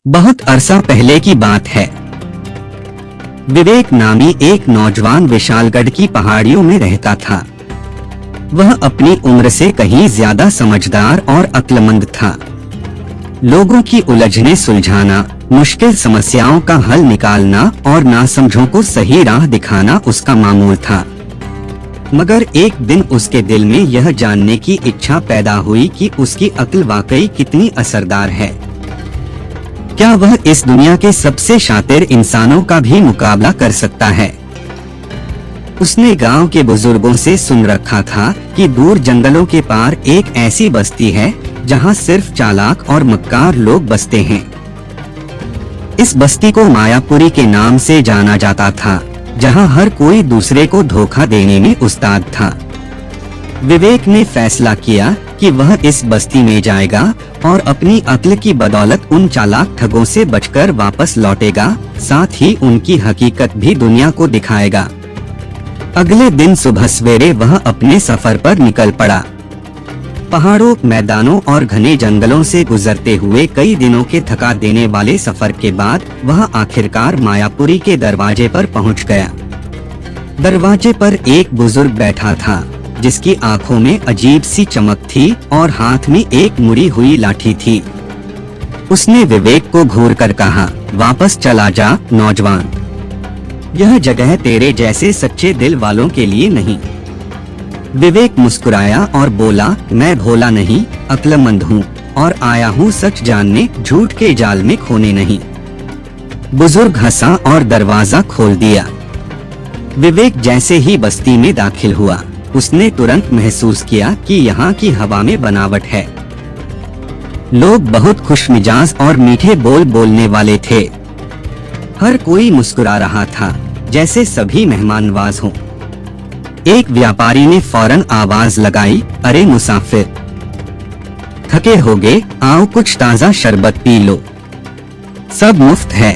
बहुत अरसा पहले की बात है। विवेक नामी एक नौजवान विशालगढ़ की पहाड़ियों में रहता था। वह अपनी उम्र से कहीं ज्यादा समझदार और अक्लमंद था। लोगों की उलझने सुलझाना, मुश्किल समस्याओं का हल निकालना और नासमझों को सही राह दिखाना उसका मामूल था। मगर एक दिन उसके दिल में यह जानने की इच्छा पैदा हुई कि उसकी अक्ल वाकई कितनी असरदार है। क्या वह इस दुनिया के सबसे शातिर इंसानों का भी मुकाबला कर सकता है? उसने गांव के बुजुर्गों से सुन रखा था कि दूर जंगलों के पार एक ऐसी बस्ती है जहां सिर्फ चालाक और मक्कार लोग बसते हैं। इस बस्ती को मायापुरी के नाम से जाना जाता था, जहां हर कोई दूसरे को धोखा देने में उस्ताद था। विवेक ने फैसला किया कि वह इस बस्ती में जाएगा और अपनी अक्ल की बदौलत उन चालाक ठगों से बचकर वापस लौटेगा, साथ ही उनकी हकीकत भी दुनिया को दिखाएगा। अगले दिन सुबह सवेरे वह अपने सफर पर निकल पड़ा। पहाड़ों, मैदानों और घने जंगलों से गुजरते हुए कई दिनों के थका देने वाले सफर के बाद वह आखिरकार मायापुरी के दरवाजे पर पहुंच गया। दरवाजे पर एक बुजुर्ग बैठा था, जिसकी आंखों में अजीब सी चमक थी और हाथ में एक मुड़ी हुई लाठी थी। उसने विवेक को घूर कर कहा, वापस चला जा नौजवान। यह जगह तेरे जैसे सच्चे दिल वालों के लिए नहीं। विवेक मुस्कुराया और बोला, मैं भोला नहीं, अक्लमंद हूँ और आया हूँ सच जानने, झूठ के जाल में खोने नहीं। बुजुर्ग हंसा और दरवाजा खोल दिया। विवेक जैसे ही बस्ती में दाखिल हुआ, उसने तुरंत महसूस किया कि यहाँ की हवा में बनावट है। लोग बहुत खुशमिजाज और मीठे बोल बोलने वाले थे। हर कोई मुस्कुरा रहा था, जैसे सभी मेहमान नवाज हों। एक व्यापारी ने फौरन आवाज लगाई, अरे मुसाफिर, थके होगे, आओ कुछ ताजा शरबत पी लो, सब मुफ्त है।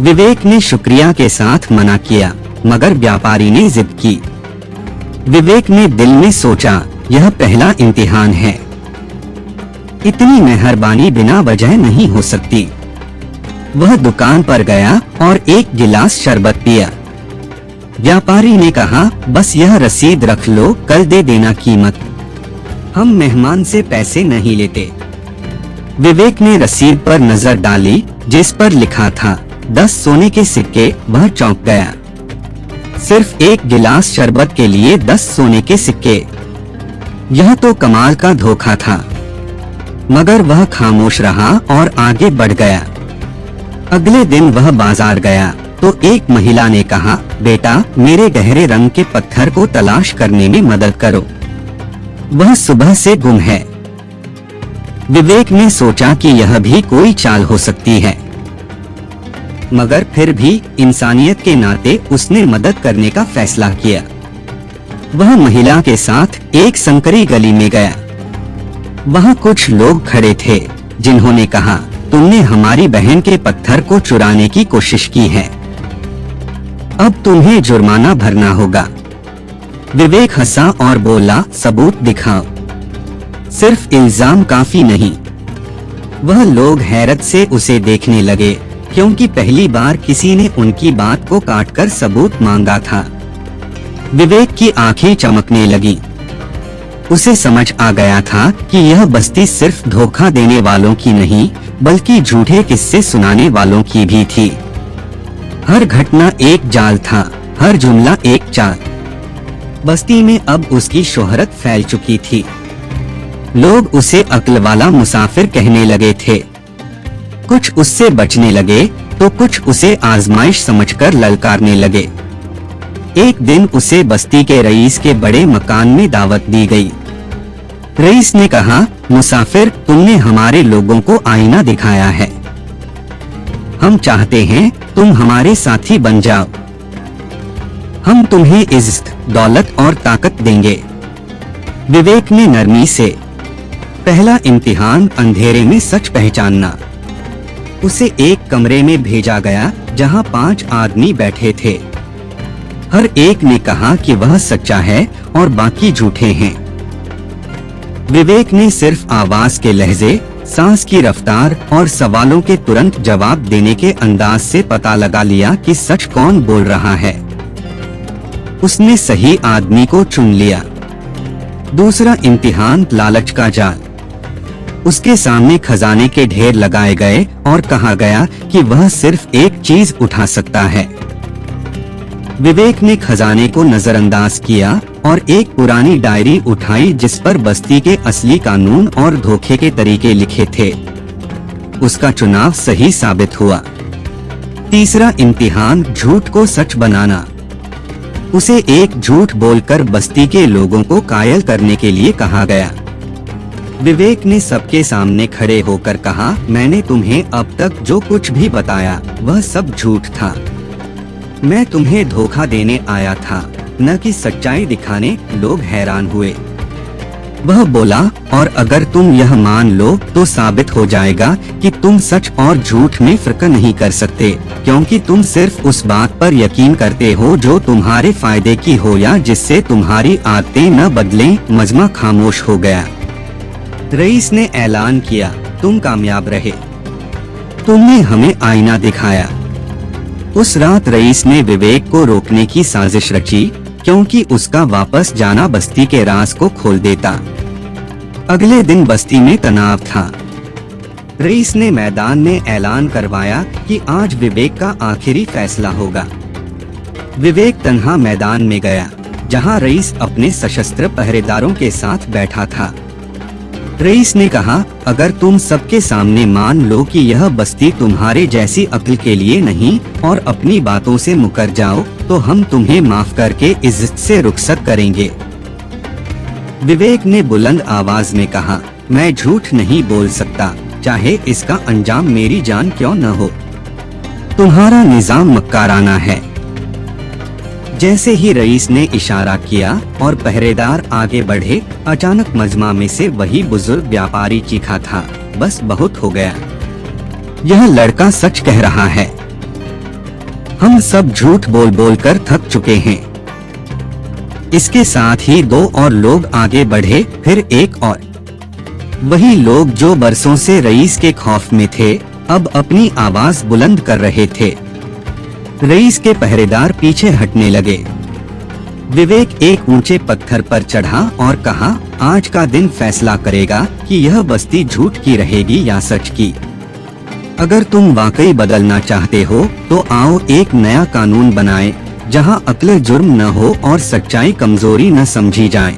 विवेक ने शुक्रिया के साथ मना किया, मगर व्यापारी ने जिद की। विवेक ने दिल में सोचा, यह पहला इम्तिहान है, इतनी मेहरबानी बिना वजह नहीं हो सकती। वह दुकान पर गया और एक गिलास शरबत पिया। व्यापारी ने कहा, बस यह रसीद रख लो, कल दे देना कीमत, हम मेहमान से पैसे नहीं लेते। विवेक ने रसीद पर नजर डाली, जिस पर लिखा था 10 सोने के सिक्के। वह चौंक गया। सिर्फ एक गिलास शरबत के लिए 10 सोने के सिक्के, यह तो कमाल का धोखा था। मगर वह खामोश रहा और आगे बढ़ गया। अगले दिन वह बाजार गया तो एक महिला ने कहा, बेटा, मेरे गहरे रंग के पत्थर को तलाश करने में मदद करो, वह सुबह से गुम है। विवेक ने सोचा कि यह भी कोई चाल हो सकती है, मगर फिर भी इंसानियत के नाते उसने मदद करने का फैसला किया। वह महिला के साथ एक संकरी गली में गया। वहाँ कुछ लोग खड़े थे, जिन्होंने कहा, तुमने हमारी बहन के पत्थर को चुराने की कोशिश की है, अब तुम्हें जुर्माना भरना होगा। विवेक हंसा और बोला, सबूत दिखाओ, सिर्फ इल्जाम काफी नहीं। वह लोग हैरत से उसे देखने लगे, क्योंकि पहली बार किसी ने उनकी बात को काटकर सबूत मांगा था। विवेक की आंखें चमकने लगी। उसे समझ आ गया था कि यह बस्ती सिर्फ धोखा देने वालों की नहीं, बल्कि झूठे किस्से सुनाने वालों की भी थी। हर घटना एक जाल था, हर जुमला एक चाल। बस्ती में अब उसकी शोहरत फैल चुकी थी। लोग उसे अक्ल वाला मुसाफिर कहने लगे थे। कुछ उससे बचने लगे तो कुछ उसे आजमाइश समझकर ललकारने लगे। एक दिन उसे बस्ती के रईस के बड़े मकान में दावत दी गई। रईस ने कहा, मुसाफिर, तुमने हमारे लोगों को आईना दिखाया है, हम चाहते हैं तुम हमारे साथी बन जाओ। हम तुम्हें इज्जत, दौलत और ताकत देंगे। विवेक ने नरमी से, पहला इम्तिहान अंधेरे में सच पहचानना। उसे एक कमरे में भेजा गया जहां 5 आदमी बैठे थे। हर एक ने कहा कि वह सच्चा है और बाकी झूठे हैं। विवेक ने सिर्फ आवाज के लहजे सांस की रफ्तार और सवालों के तुरंत जवाब देने के अंदाज से पता लगा लिया कि सच कौन बोल रहा है। उसने सही आदमी को चुन लिया। दूसरा इम्तिहान, लालच का जाल। उसके सामने खजाने के ढेर लगाए गए और कहा गया कि वह सिर्फ एक चीज उठा सकता है। विवेक ने खजाने को नजरअंदाज किया और एक पुरानी डायरी उठाई जिस पर बस्ती के असली कानून और धोखे के तरीके लिखे थे। उसका चुनाव सही साबित हुआ। तीसरा इम्तिहान, झूठ को सच बनाना। उसे एक झूठ बोलकर बस्ती के लोगों को कायल करने के लिए कहा गया। विवेक ने सबके सामने खड़े होकर कहा, मैंने तुम्हें अब तक जो कुछ भी बताया वह सब झूठ था। मैं तुम्हें धोखा देने आया था, न कि सच्चाई दिखाने। लोग हैरान हुए। वह बोला, और अगर तुम यह मान लो तो साबित हो जाएगा कि तुम सच और झूठ में फर्क नहीं कर सकते, क्योंकि तुम सिर्फ उस बात पर यकीन करते हो जो तुम्हारे फायदे की हो या जिससे तुम्हारी आदतें न बदलें। मजमा खामोश हो गया। रईस ने ऐलान किया, तुम कामयाब रहे। तुमने हमें आईना दिखाया। उस रात रईस ने विवेक को रोकने की साजिश रची, क्योंकि उसका वापस जाना बस्ती के राज को खोल देता। अगले दिन बस्ती में तनाव था। रईस ने मैदान में ऐलान करवाया कि आज विवेक का आखिरी फैसला होगा। विवेक तन्हा मैदान में गया, जहां रईस अपने सशस्त्र पहरेदारों के साथ बैठा था। रईस ने कहा, अगर तुम सबके सामने मान लो कि यह बस्ती तुम्हारे जैसी अक्ल के लिए नहीं और अपनी बातों से मुकर जाओ, तो हम तुम्हें माफ करके इज्जत से रुखसत करेंगे। विवेक ने बुलंद आवाज में कहा, मैं झूठ नहीं बोल सकता, चाहे इसका अंजाम मेरी जान क्यों न हो। तुम्हारा निजाम मक्काराना है। जैसे ही रईस ने इशारा किया और पहरेदार आगे बढ़े, अचानक मजमा में से वही बुजुर्ग व्यापारी चीखा था, बस बहुत हो गया। यह लड़का सच कह रहा है। हम सब झूठ बोल बोल कर थक चुके हैं। इसके साथ ही दो और लोग आगे बढ़े, फिर एक और। वही लोग जो बरसों से रईस के खौफ में थे, अब अपनी आवाज बुलंद कर रहे थे। रईस के पहरेदार पीछे हटने लगे। विवेक एक ऊंचे पत्थर पर चढ़ा और कहा, आज का दिन फैसला करेगा कि यह बस्ती झूठ की रहेगी या सच की। अगर तुम वाकई बदलना चाहते हो तो आओ एक नया कानून बनाएं, जहां अक्ल जुर्म न हो और सच्चाई कमजोरी न समझी जाए।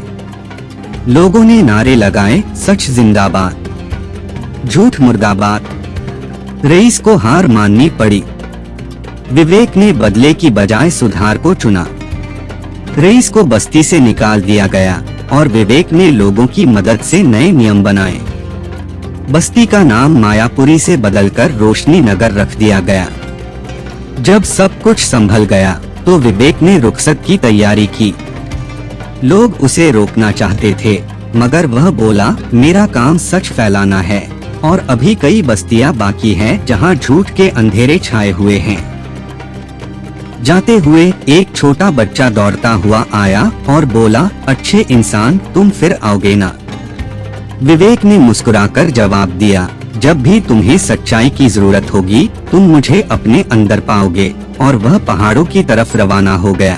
लोगों ने नारे लगाए, सच जिंदाबाद, झूठ मुर्दाबाद। रईस को हार माननी पड़ी। विवेक ने बदले की बजाय सुधार को चुना। रईस को बस्ती से निकाल दिया गया और विवेक ने लोगों की मदद से नए नियम बनाए। बस्ती का नाम मायापुरी से बदलकर रोशनी नगर रख दिया गया। जब सब कुछ संभल गया तो विवेक ने रुखसत की तैयारी की। लोग उसे रोकना चाहते थे, मगर वह बोला, मेरा काम सच फैलाना है और अभी कई बस्तियां बाकी हैं जहां झूठ के अंधेरे छाए हुए हैं। जाते हुए एक छोटा बच्चा दौड़ता हुआ आया और बोला, अच्छे इंसान, तुम फिर आओगे ना? विवेक ने मुस्कुराकर जवाब दिया, जब भी तुम्हें सच्चाई की जरूरत होगी तुम मुझे अपने अंदर पाओगे। और वह पहाड़ों की तरफ रवाना हो गया।